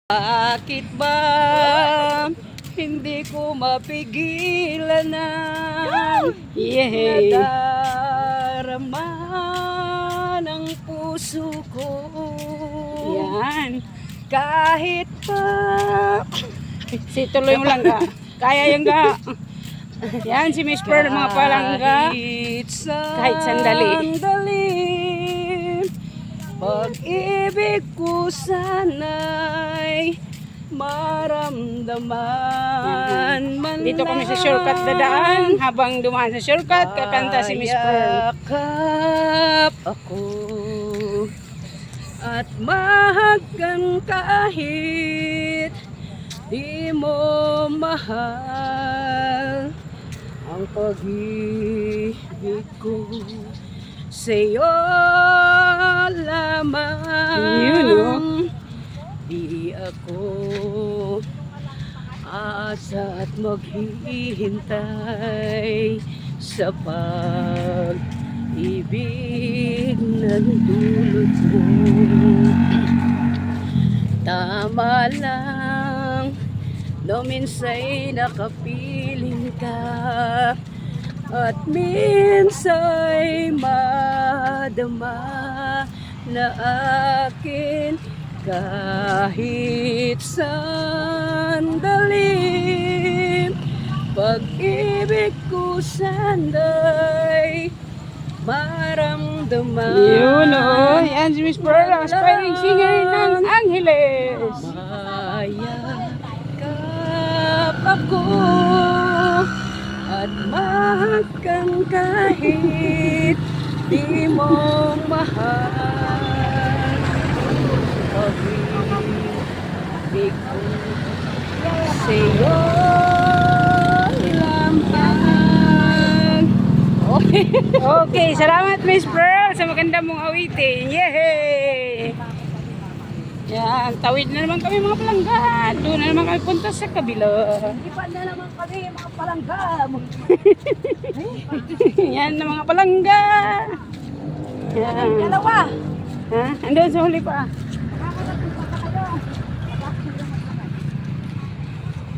Bakit ba hindi ko mapigilan na nadarama ng puso ko? Yan. Kahit pa Tuloy mo lang ka. Kaya yung ga. Yan si Miss Pearl, mga palangga. Kahit sandali. Pag-ibig ko sana'y maramdaman man Dito kami sa shortcut dadaan. Habang dumaan sa shortcut, kakanta si Miss Pearl. Yakap ako at mahagkan kahit di mo mahal ang pag-ibig ko sa'yo lamang. Yun, oh. Di ako aasa at maghihintay sa pag-ibig ng dulot mo. Tama lang, no minsa'y nakapiling ka, at minsa'y madama na akin kahit sandali. Pag-ibig ko sana'y maramdaman. Yun, oh. Yan si Miss Pearl, ang aspiring singer ng Angeles. Mayakap ako at mahagkan kahit di mo mahal. Pag-ibig ko sa'yo lamang. Okay, salamat Miss Pearl sa maganda mong awitin. Yehey! Yan, tawid na naman kami mga palangga. Doon na naman kami punta sa kabila. Hindi pa na naman kami mga palanggam. Yan na mga palangga. Yan. Dalawa. Ha? Andun sa huli pa.